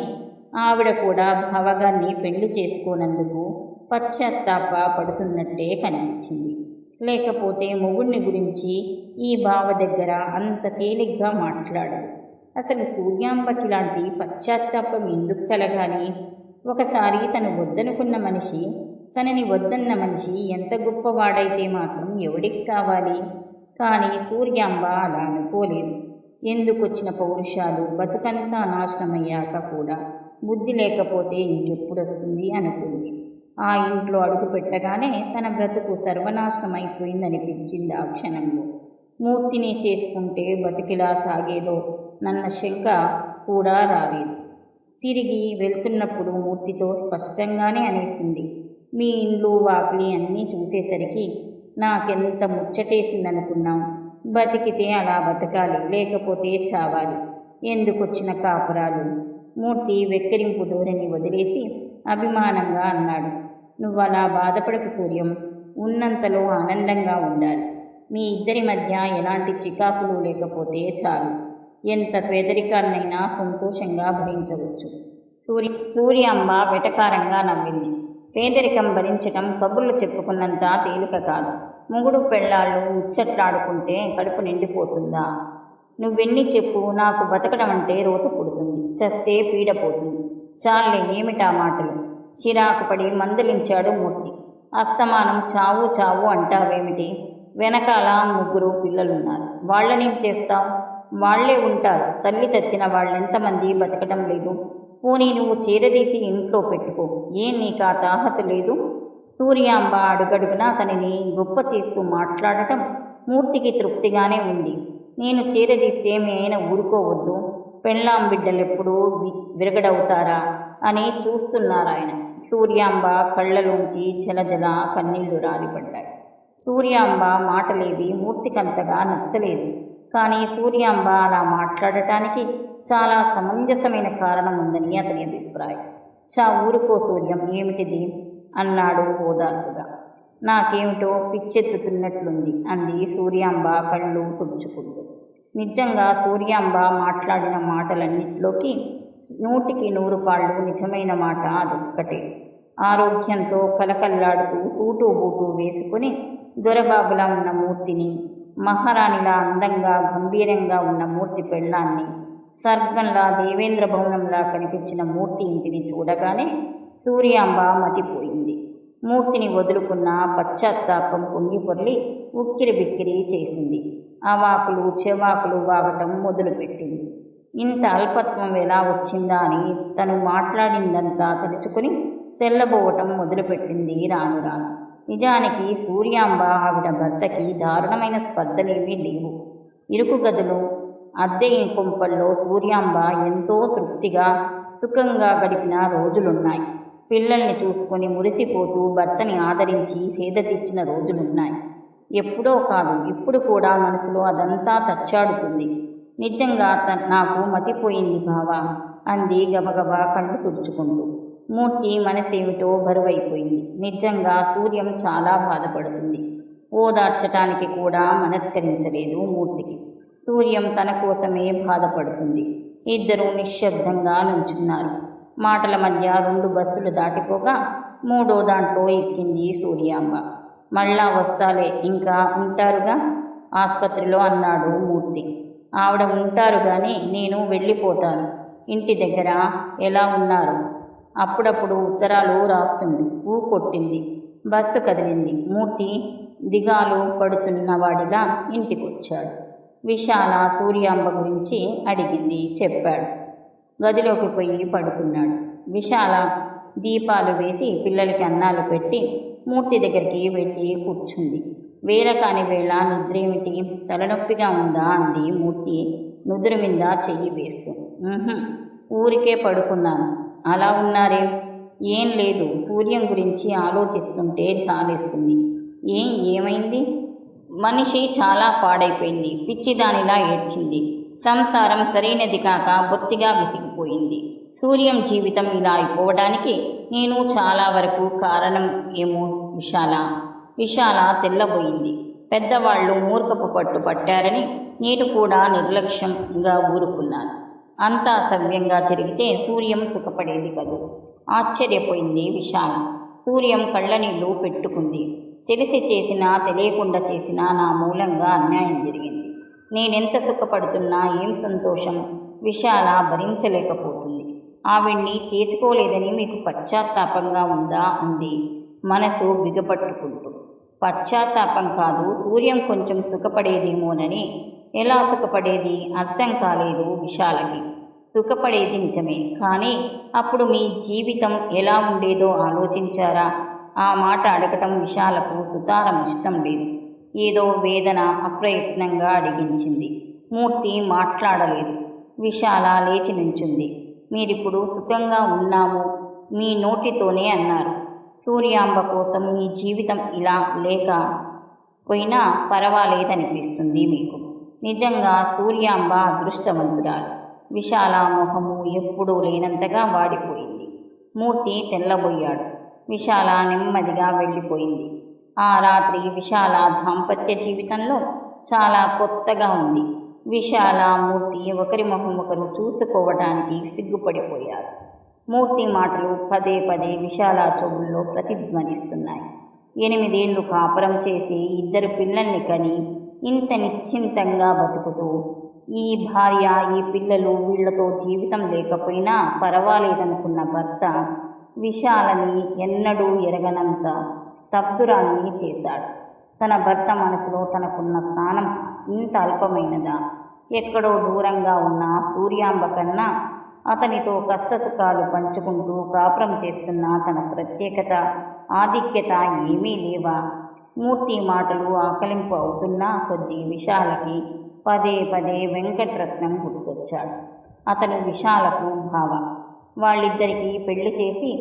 ఆవిడ కూడా బావగారిని పెళ్లి చేసుకోనందుకు పశ్చాత్తాప పడుతున్నట్టే కనిపించింది. లేకపోతే మొగుణ్ణి గురించి ఈ బావ దగ్గర అంత తేలిగ్గా మాట్లాడదు. అసలు సూర్యాంబకి లాంటి పశ్చాత్తాపం ఎందుకు కలగాలి? ఒకసారి తను వద్దనుకున్న మనిషి, తనని వద్దన్న మనిషి ఎంత గొప్పవాడైతే మాత్రం ఎవడికి కావాలి? కానీ సూర్యాంబ అలా అనుకోలేదు. ఎందుకొచ్చిన పౌరుషాలు, బతుకంతా నాశనమయ్యాక కూడా బుద్ధి లేకపోతే ఇంకెప్పుడొస్తుంది అనుకుంది. ఆ ఇంట్లో అడుగు పెట్టగానే తన బ్రతుకు సర్వనాశనం అయిపోయిందనిపించింది ఆ క్షణంలో. మూర్తిని చేసుకుంటే బతికిలా సాగేదో నన్న శంక కూడా రాలేదు. తిరిగి వెళ్తున్నప్పుడు మూర్తితో స్పష్టంగానే అనేసింది, మీ ఇండ్లు వాకిలి అన్నీ చూసేసరికి నాకెంత ముచ్చటేసిందనుకున్నాం. బతికితే అలా బతకాలి, లేకపోతే చావాలి. ఎందుకొచ్చిన కాపురాలు. మూర్తి వెక్కిరింపు ధోరణి వదిలేసి అభిమానంగా అన్నాడు, నువ్వలా బాధపడకు సూర్యం. ఉన్నంతలో ఆనందంగా ఉండాలి. మీ ఇద్దరి మధ్య ఎలాంటి చికాకులు లేకపోతే చాలు. ఎంత పేదరికాన్నైనా సంతోషంగా భరించవచ్చు. సూర్యాంబ వెటకారంగా నవ్వింది. పేదరికం భరించటం కబుర్లు చెప్పుకున్నంత తేలిక కాదు. మొగుడు పెళ్ళాళ్ళు ముచ్చట్లాడుకుంటే కడుపు నిండిపోతుందా? నువ్వెన్ని చెప్పు, నాకు బతకడం అంటే రోత పుడుతుంది, చస్తే పీడ పోతుంది. చాలే, ఏమిటా మాటలు? చిరాకు పడి మందలించాడు మూర్తి. అస్తమానం చావు చావు అంటావేమిటి? వెనకాల 3 పిల్లలున్నారు. వాళ్ళనేం చేస్తావు? వాళ్లే ఉంటారు. తల్లి చచ్చిన వాళ్ళెంతమంది బతకడం లేదు? పోనీ నువ్వు చీరదీసి ఇంట్లో పెట్టుకో. ఏం నీకా తాహతు లేదు? సూర్యాంబ అడుగడుగునా తనని గొప్ప చేస్తూ మాట్లాడటం మూర్తికి తృప్తిగానే ఉంది. నేను చీరదీస్తే మీ ఆయన ఊరుకోవద్దు. పెళ్ళాం బిడ్డలెప్పుడూ విరగడవుతారా అని చూస్తున్నారాయన. సూర్యాంబ కళ్ళలోంచి జలజల కన్నీళ్లు రాలిపడ్డాయి. సూర్యాంబ మాటలేవి మూర్తికంతగా నచ్చలేదు. కానీ సూర్యాంబ అలా మాట్లాడటానికి చాలా సమంజసమైన కారణం ఉందని అతని అభిప్రాయం. ఊరుకో సూర్యం, ఏమిటిది అన్నాడు ఓదార్పుగా. నాకేమిటో పిచ్చెత్తుతున్నట్లుంది అంది సూర్యాంబ కళ్ళు తుడుచుకుంటూ. నిజంగా సూర్యాంబ మాట్లాడిన మాటలన్నిటిలోకి 100కి 100 పాళ్ళు నిజమైన మాట అదొక్కటే. ఆరోగ్యంతో కలకల్లాడుతూ సూటు బూటు వేసుకుని దొరబాబులా ఉన్న మూర్తిని, మహారాణిలా అందంగా గంభీరంగా ఉన్న మూర్తి పెళ్ళాన్ని, స్వర్గంలా దేవేంద్ర భవనంలా కనిపించిన మూర్తి ఇంటిని చూడగానే సూర్యాంబ మతిపోయింది. మూర్తిని వదులుకున్న పశ్చాత్తాపం పొంగిపొర్లి ఉక్కిరి బిక్కిరి చేసింది. అవాకులు చెవాకులు వాగటం మొదలుపెట్టింది. ఇంత అల్పత్వం ఎలా వచ్చిందా అని తను మాట్లాడిందంతా తలుచుకుని తెల్లబోవటం మొదలుపెట్టింది రాను రాను. నిజానికి సూర్యాంబ ఆవిడ భర్తకి దారుణమైన స్పర్ధలేమీ లేవు. ఇరుకు గదులు, అద్దె కొంపల్లో సూర్యాంబ ఎంతో తృప్తిగా సుఖంగా గడిపిన రోజులున్నాయి. పిల్లల్ని చూసుకొని మురిసిపోతూ భర్తని ఆదరించి సేద తీర్చిన రోజులున్నాయి. ఎప్పుడో కాదు, ఇప్పుడు కూడా మనసులో అదంతా తచ్చాడుతుంది. నిజంగా నాకు మతిపోయింది బావా అంది గబగబా కళ్ళు తుడుచుకుంటూ. మూర్తి మనసేమిటో బరువైపోయింది. నిజంగా సూర్యం చాలా బాధపడుతుంది. ఓదార్చటానికి కూడా మనస్కరించలేదు మూర్తికి. సూర్యం తన కోసమే బాధపడుతుంది. ఇద్దరూ నిశ్శబ్దంగా నుంచున్నారు. మాటల మధ్య 2 బస్సులు దాటిపోగా 3వ దాంట్లో ఎక్కింది సూర్యాంబ. మళ్ళా వస్తాలే, ఇంకా ఉంటారుగా ఆస్పత్రిలో అన్నాడు మూర్తి. ఆవిడ ఉంటారు గాని నేను వెళ్ళిపోతాను. ఇంటి దగ్గర ఎలా ఉన్నారు? అప్పుడప్పుడు ఉత్తరాలు రాస్తుంది. కొట్టింది. బస్సు కదిలింది. మూర్తి దిగాలు పడుతున్నవాడిగా ఇంటికొచ్చాడు. విశాల సూర్యాంబ గురించి అడిగింది, చెప్పాడు. గదిలోకి పోయి పడుకున్నాడు. విశాల దీపాలు వేసి పిల్లలకి అన్నాలు పెట్టి మూర్తి దగ్గరికి వెళ్ళి కూర్చుంది. వేళ కాని వేళ నిద్రేమిటి, తలనొప్పిగా ఉందా అంది మూర్తి నుదురు మీద చెయ్యి వేస్తూ. ఊరికే పడుకున్నాను. అలా ఉన్నారే? ఏం లేదు, సూర్యం గురించి ఆలోచిస్తుంటే జాలేస్తుంది. ఏమైంది? మనిషి చాలా పాడైపోయింది. పిచ్చిదానిలా ఏడ్చింది. సంసారం సరైనది కాక బొత్తిగా విసిగిపోయింది. సూర్యం జీవితం ఇలా అయిపోవడానికి నేను చాలా వరకు కారణం ఏమో విశాల తెల్లబోయింది. పెద్దవాళ్ళు మూర్ఖపు పట్టు పట్టారని నేను కూడా నిర్లక్ష్యంగా ఊరుకున్నాను. అంతా సవ్యంగా జరిగితే సూర్యం సుఖపడేది కదూ. ఆశ్చర్యపోయింది విశాల. సూర్యం కళ్ళనీళ్ళు పెట్టుకుంది. తెలిసి చేసినా తెలియకుండా చేసినా నా మూలంగా అన్యాయం జరిగింది. నేనెంత సుఖపడుతున్నా ఏం సంతోషం? విశాల భరించలేకపోతుంది. ఆవిడ్ని చేసుకోలేదని మీకు పశ్చాత్తాపంగా ఉందా అంది మనసు బిగపట్టుకుంటూ. పశ్చాత్తాపం కాదు, సూర్యం కొంచెం సుఖపడేదేమోనని. ఎలా సుఖపడేది? అర్థం కాలేదు విశాలకి. సుఖపడేది నిజమే, కానీ అప్పుడు మీ జీవితం ఎలా ఉండేదో ఆలోచించారా? ఆ మాట అడగటం విశాలకు సుతారం ఇష్టం లేదు. ఏదో వేదన అప్రయత్నంగా అడిగించింది. మూర్తి మాట్లాడలేదు. విశాల లేచి నించుంది. మీరిప్పుడు సుఖంగా ఉన్నాము మీ నోటితోనే అన్నారు. సూర్యాంబ కోసం మీ జీవితం ఇలా లేక పోయినా పర్వాలేదనిపిస్తుంది మీకు. నిజంగా సూర్యాంబ అదృష్టవంతురాలు. విశాల మొహము ఎప్పుడూ లేనంతగా వాడిపోయింది. మూర్తి తెల్లబోయాడు. విశాల నెమ్మదిగా వెళ్ళిపోయింది. ఆ రాత్రి విశాల దాంపత్య జీవితంలో చాలా కొత్తగా ఉంది. విశాల, మూర్తి ఒకరి మొహం ఒకరు చూసుకోవటానికి సిగ్గుపడిపోయారు. మూర్తి మాటలు పదే పదే విశాల చెవుల్లో ప్రతిధ్వనిస్తున్నాయి. 8 ఏళ్లు కాపురం చేసి 2 పిల్లల్ని కని ఇంత నిశ్చింతంగా బతుకుతూ, ఈ భార్య, ఈ పిల్లలు, వీళ్లతో జీవితం లేకపోయినా పర్వాలేదనుకున్న భర్త విశాలని ఎన్నడూ ఎరగనంత స్తబ్దురాల్ని చేశాడు. తన భర్త మనసులో తనకున్న స్థానం ఇంత అల్పమైనదా? ఎక్కడో దూరంగా ఉన్న సూర్యాంబ కన్నా అతనితో కష్టసుఖాలు పంచుకుంటూ కాపురం చేస్తున్న తన ప్రత్యేకత, ఆధిక్యత ఏమీ లేవా? మూర్తి మాటలు ఆకలింపు అవుతున్న కొద్దీ విశాలకి పదే పదే వెంకట్రత్నం గుర్తొచ్చాడు. అతను విశాలకు బావ. వాళ్ళిద్దరికీ పెళ్లి చేసి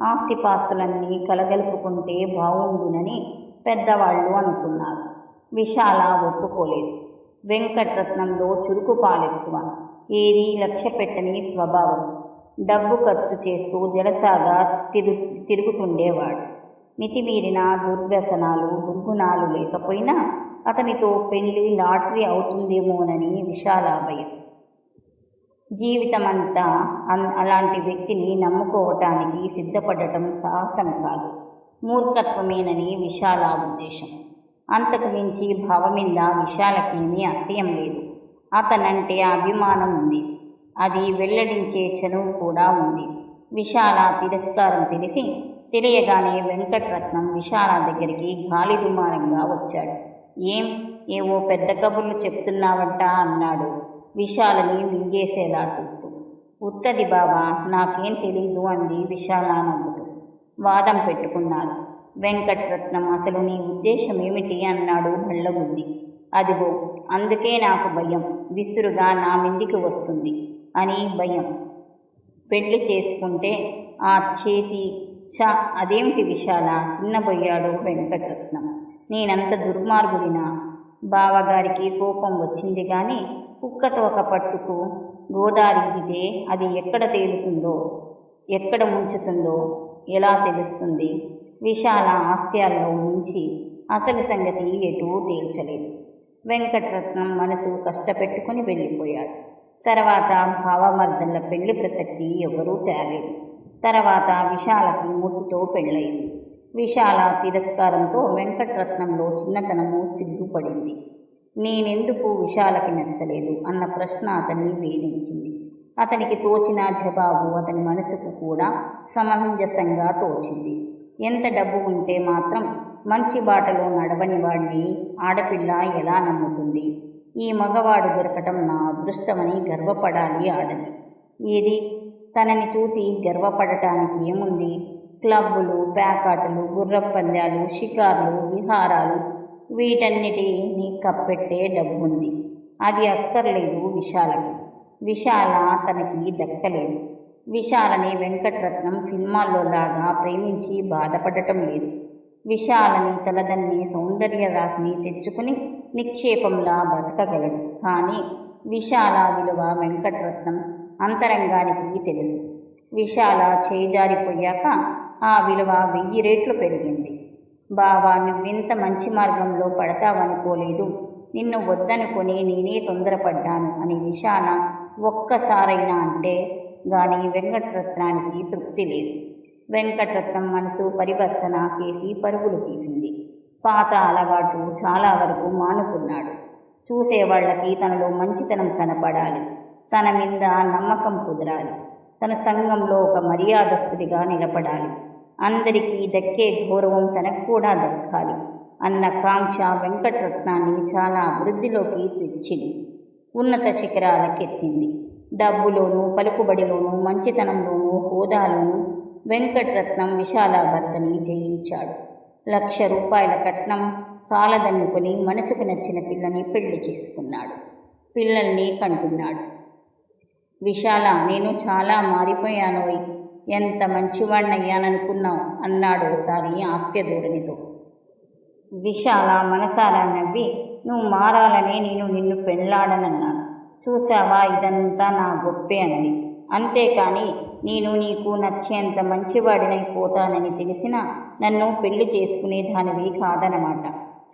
ఆస్తిపాస్తులన్నీ కలగలుపుకుంటే బావుండునని పెద్దవాళ్ళు అనుకున్నారు. విశాల ఒప్పుకోలేదు. వెంకట్రత్నంలో చురుకు పాలెక్కువ. ఏదీ లక్ష్య పెట్టని స్వభావం. డబ్బు ఖర్చు చేస్తూ జలసాగా తిరుగుతుండేవాడు. మితిమీరిన దుర్వ్యసనాలు, దుర్గుణాలు లేకపోయినా అతనితో పెళ్లి లాటరీ అవుతుందేమోనని విశాల భయం. జీవితమంతా అలాంటి వ్యక్తిని నమ్ముకోవటానికి సిద్ధపడటం సాహసం కాదు, మూర్ఖత్వమేనని విశాల ఉద్దేశం. అంతకు మించి భావమింద విశాలకేమీ అసహ్యం లేదు. అతనంటే అభిమానం ఉంది. అది వెల్లడించే చనువు కూడా ఉంది. విశాల తిరస్కారం తెలియగానే వెంకట్రత్నం విశాల దగ్గరికి గాలి దుమారంగా వచ్చాడు. ఏవో పెద్ద కబుర్లు చెప్తున్నావంట అన్నాడు విశాలని మింగేసేలా చూస్తూ. ఉత్తది బావా, నాకేం తెలీదు అంది విశాల నవ్వుతూ. వాదం పెట్టుకున్నారు. వెంకట్రత్నం అసలు నీ ఉద్దేశమేమిటి అన్నాడు భళ్ళబుద్ధి. అదిగో అందుకే నాకు భయం, విసురుగా నా మిందికి వస్తుంది అని భయం. పెళ్లి చేసుకుంటే ఆ చేతి అదేమిటి విశాల? చిన్నబోయాడు వెంకట్రత్నం. నేనంత దుర్మార్గుడినా? బావగారికి కోపం వచ్చింది గాని కుక్కతోక పట్టుకు గోదారిగితే అది ఎక్కడ తేలుతుందో, ఎక్కడ ముంచుతుందో ఎలా తెలుస్తుంది? విశాల హాస్యాల్లో ముంచి అసలు సంగతి ఎటూ తేల్చలేదు. వెంకట్రత్నం మనసు కష్టపెట్టుకుని వెళ్ళిపోయాడు. తర్వాత భావమర్దళ్ళ పెళ్లి ప్రసక్తి ఎవరూ తేలేదు. తర్వాత విశాలకి మూర్తితో పెళ్ళయింది. విశాల తిరస్కారంతో వెంకట్రత్నంలో చిన్నతనము సిగ్గుపడింది. నేనెందుకు విశాలకి నచ్చలేదు అన్న ప్రశ్న అతన్ని వేధించింది. అతనికి తోచిన జవాబు అతని మనసుకు కూడా సమంజసంగా తోచింది. ఎంత డబ్బు ఉంటే మాత్రం మంచి బాటలో నడవని వాడిని ఆడపిల్ల ఎలా నమ్ముతుంది? ఈ మగవాడు దొరకటం నా అదృష్టమని గర్వపడాలి ఆడది. ఏది? తనని చూసి గర్వపడటానికి ఏముంది? క్లబ్బులు, ప్యాకాటలు, గుర్రపందాలు, షికార్లు, విహారాలు, వీటన్నిటినీ కప్పెట్టే డబ్బుంది. అది అక్కర్లేదు విశాలకి. విశాల తనకి దక్కలేదు. విశాలని వెంకట్రత్నం సినిమాల్లో లాగా ప్రేమించి బాధపడటం లేదు. విశాలని తలదన్ని సౌందర్య రాశిని తెచ్చుకుని నిక్షేపంలా బతకగలడు. కానీ విశాల విలువ వెంకట్రత్నం అంతరంగానికి తెలుసు. విశాల చేజారిపోయాక ఆ విలువ 1000 రెట్లు పెరిగింది. బావా, నువ్వింత మంచి మార్గంలో పడతావనుకోలేదు. నిన్ను వద్దనుకొని నేనే తొందరపడ్డాను అని విశాల ఒక్కసారైనా అంటే గాని వెంకట్రత్నానికి తృప్తి లేదు. వెంకట్రత్నం మనసు పరివర్తన చేసి పరుగులు తీసింది. పాత అలవాట్లు చాలా వరకు మానుకున్నాడు. చూసేవాళ్లకి తనలో మంచితనం కనపడాలి. తన మీద నమ్మకం కుదరాలి. తన సంఘంలో ఒక మర్యాదస్తుడిగా నిలబడాలి. అందరికీ దక్కే గౌరవం తనకు కూడా దక్కాలి. అన్న కాంక్ష వెంకటరత్నాన్ని చాలా అభివృద్ధిలోకి తెచ్చింది, ఉన్నత శిఖరాలకెత్తింది. డబ్బులోనూ, పలుకుబడిలోనూ, మంచితనంలోనూ, హోదాలోనూ వెంకటరత్నం విశాల భర్తని జయించాడు. 1,00,000 రూపాయల కట్నం కాలదన్నుకొని మనసుకు నచ్చిన పిల్లని పెళ్లి చేసుకున్నాడు. పిల్లల్ని కంటున్నాడు. విశాల, నేను చాలా మారిపోయానోయ్, ఎంత మంచివాణ్ణయ్యాననుకున్నావు అన్నాడోసారి హాస్యధోరణితో. విశాల మనసారా నవ్వి, నువ్వు మారాలనే నేను నిన్ను పెళ్లాడనన్నాను. చూశావా, ఇదంతా నా గొప్పే అంది. అంతేకాని నేను నీకు నచ్చేంత మంచివాడినైపోతానని తెలిసినా నన్ను పెళ్లి చేసుకునేదానివి కాదనమాట.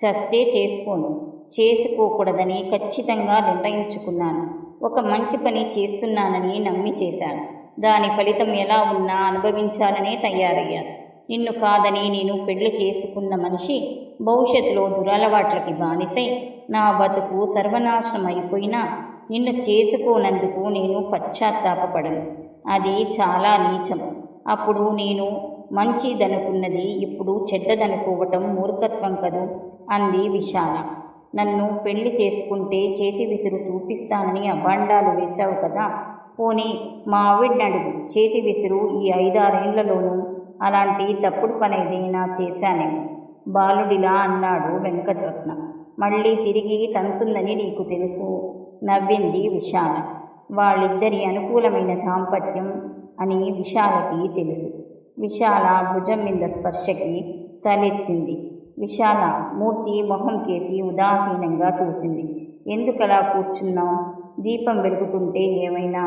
చస్తే చేసుకోను, చేసుకోకూడదని ఖచ్చితంగా నిర్ణయించుకున్నాను. ఒక మంచి పని చేస్తున్నానని నమ్మి చేశాను. దాని ఫలితం ఎలా ఉన్నా అనుభవించాలనే తయారయ్యాను. నిన్ను కాదని నేను పెళ్లి చేసుకున్న మనిషి భవిష్యత్తులో దురలవాట్లకి బానిసై నా బతుకు సర్వనాశనం అయిపోయినా నిన్ను చేసుకోనందుకు నేను పశ్చాత్తాపపడను. అది చాలా నీచం. అప్పుడు నేను మంచిదనుకున్నది ఇప్పుడు చెడ్డదనుకోవటం మూర్ఖత్వం కదూ అంది విశాల. నన్ను పెళ్లి చేసుకుంటే చేతి విసురు చూపిస్తానని అభాండాలు వేశావు కదా, పోనీ మా ఆవిడ్నడుగు, చేతి విసురు ఈ 5-6 ఏళ్లలోనూ అలాంటి తప్పుడు పనేదైనా చేశానేమో బాలుడిలా అన్నాడు వెంకటరత్నం. మళ్ళీ తిరిగి తంతుందని నీకు తెలుసు నవ్వింది విశాల. వాళ్ళిద్దరి అనుకూలమైన దాంపత్యం అని విశాలకి తెలుసు. విశాల భుజం మీద స్పర్శకి తలెత్తింది. విశాల మూర్తి మొహం కేసి ఉదాసీనంగా చూసింది. ఎందుకలా కూర్చున్నావు? దీపం వెలుగుతుంటే ఏమైనా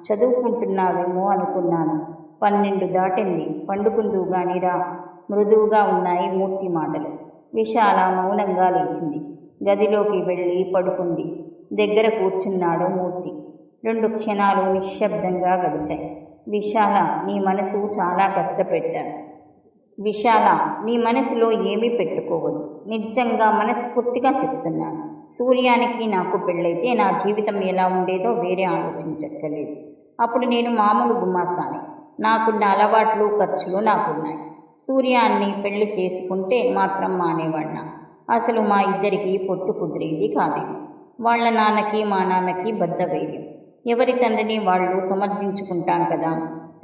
చదువుకుంటున్నావేమో అనుకున్నాను. 12 దాటింది, పండుకుందువు గానిరా. మృదువుగా ఉన్నాయి మూర్తి మాటలు. విశాల మౌనంగా లేచింది. గదిలోకి వెళ్ళి పడుకుంది. దగ్గర కూర్చున్నాడు మూర్తి. 2 క్షణాలు నిశ్శబ్దంగా గడిచాయి. విశాల, నీ మనసు చాలా కష్టపెట్టాను. విశాల, నీ మనసులో ఏమీ పెట్టుకోవద్దు. నిజంగా మనస్ఫూర్తిగా చెప్తున్నాను. సూర్యానికి నాకు పెళ్ళైతే నా జీవితం ఎలా ఉండేదో వేరే ఆలోచించక్కర్లేదు. అప్పుడు నేను మామూలు గుమాస్తానే. నాకున్న అలవాట్లు, ఖర్చులు నాకున్నాయి. సూర్యాన్ని పెళ్లి చేసుకుంటే మాత్రం మానేవాడినా? అసలు మా ఇద్దరికి పొత్తు కుదిరేది కాదేమో. వాళ్ళ నాన్నకి మా నాన్నకి బద్ధవైర్యం. ఎవరి తండ్రిని వాళ్ళు సమర్థించుకుంటాం కదా.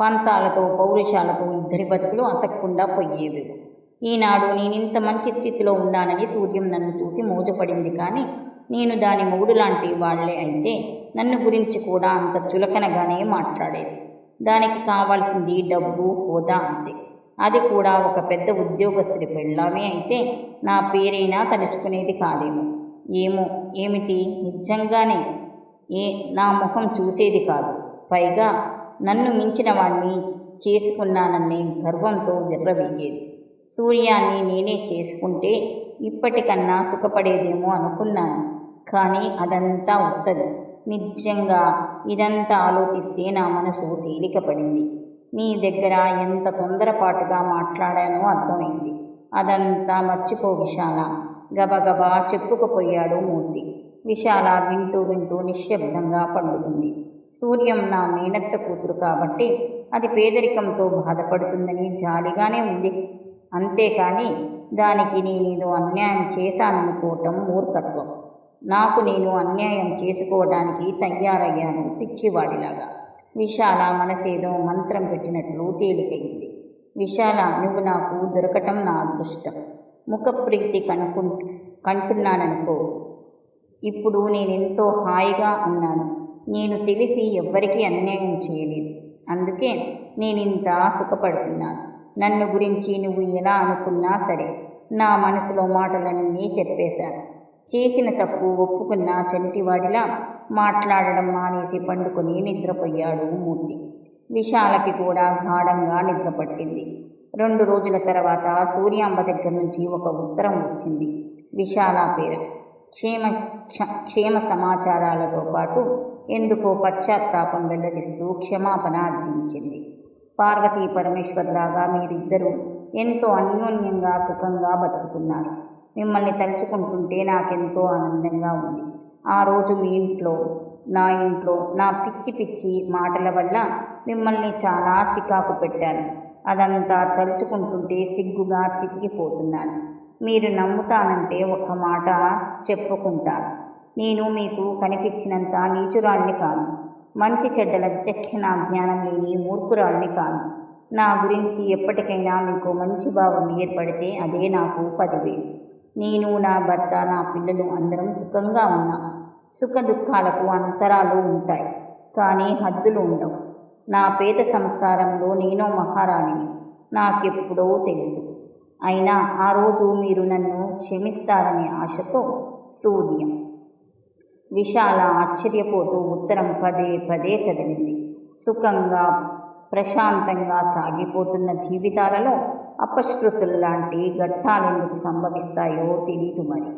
పంతాలతో, పౌరుషాలతో ఇద్దరి బతుకులు అతక్కుండా పోయేవి. ఈనాడు నేనింత మంచి స్థితిలో ఉన్నానని సూర్యం నన్ను చూసి మోజపడింది. కానీ నేను దాని మొగుడు లాంటి వాళ్లే అయితే నన్ను గురించి కూడా అంత చులకనగానే మాట్లాడేది. దానికి కావాల్సింది డబ్బు, హోదా అంతే. అది కూడా ఒక పెద్ద ఉద్యోగస్తుడి పెళ్ళామే అయితే నా పేరైనా తలుచుకునేది కాదేమో. ఏమో ఏమిటి, నిజంగానే నా ముఖం చూసేది కాదు. పైగా నన్ను మించిన వాణ్ణి చేసుకున్నాననే గర్వంతో విర్రవీగేది. సూర్యాన్ని నేనే చేసుకుంటే ఇప్పటికన్నా సుఖపడేదేమో అనుకున్నాను. కానీ అదంతా ఉత్తది. నిజంగా ఇదంతా ఆలోచిస్తే నా మనసు తేలికపడింది. నీ దగ్గర ఎంత తొందరపాటుగా మాట్లాడానో అర్థమైంది. అదంతా మర్చిపో విశాల, గబగబా చెప్పుకుపోయాడు మూర్తి. విశాల వింటూ వింటూ నిశ్శబ్దంగా పండుకుంది. సూర్యం నా మేనత్త కూతురు కాబట్టి అది పేదరికంతో బాధపడుతుందని జాలిగానే ఉంది. అంతేకాని దానికి నేనేదో అన్యాయం చేశాననుకోవటం మూర్ఖత్వం. నాకు నేను అన్యాయం చేసుకోవడానికి తయారయ్యాను పిచ్చివాడిలాగా. విశాల మనసేదో మంత్రం పెట్టినట్లు తేలికయింది. విశాల, నువ్వు నాకు దొరకటం నా అదృష్టం. ముఖప్రీతి కంటున్నాననుకో. ఇప్పుడు నేనెంతో హాయిగా ఉన్నాను. నేను తెలిసి ఎవ్వరికీ అన్యాయం చేయలేదు. అందుకే నేనింత సుఖపడుతున్నాను. నన్ను గురించి నువ్వు ఎలా అనుకున్నా సరే, నా మనసులో మాటలన్నీ చెప్పేశాను. చేసిన తప్పు ఒప్పుకున్న చంటివాడిలా మాట్లాడడం మానేసి పండుకొని నిద్రపోయాడు మూర్తి. విశాలకి కూడా గాఢంగా నిద్రపట్టింది. 2 రోజుల తర్వాత సూర్యాంబ దగ్గర నుంచి ఒక ఉత్తరం వచ్చింది. విశాల పేర క్షేమ సమాచారాలతో పాటు ఎందుకో పశ్చాత్తాపం వెల్లడిస్తూ క్షమాపణ అర్థించింది. పార్వతీ పరమేశ్వర్లాగా మీరిద్దరూ ఎంతో అన్యోన్యంగా సుఖంగా బతుకుతున్నారు. మిమ్మల్ని తలుచుకుంటుంటే నాకెంతో ఆనందంగా ఉంది. ఆ రోజు మీ ఇంట్లో, నా పిచ్చి పిచ్చి మాటల వల్ల మిమ్మల్ని చాలా చికాకు పెట్టాను. అదంతా తలుచుకుంటుంటే సిగ్గుగా చిక్కిపోతున్నాను. మీరు నమ్ముతానంటే ఒక్క మాట చెప్పుకుంటాను. నేను మీకు కనిపించినంత నీచురాల్ని కాను. మంచి చెడ్డల విచక్షణ జ్ఞానం లేని మూర్ఖురాల్ని కాను. నా గురించి ఎప్పటికైనా మీకు మంచి భావం ఏర్పడితే అదే నాకు 10,000. నేను, నా భర్త, నా పిల్లలు అందరం సుఖంగా ఉన్నాం. సుఖ దుఃఖాలకు అంతరాలు ఉంటాయి, కానీ హద్దులు ఉండవు. నా పేద సంసారంలో నేనో మహారాణిని, నాకెప్పుడో తెలుసు. అయినా ఆ రోజు మీరు నన్ను క్షమిస్తారనే ఆశతో సూర్య. విశాల ఆశ్చర్యపోతూ ఉత్తరం పదే పదే చదివింది. సుఖంగా ప్రశాంతంగా సాగిపోతున్న జీవితాలలో అపశృతుల్లాంటి ఘట్టాలెందుకు సంభవిస్తాయో తెలీదు మరి.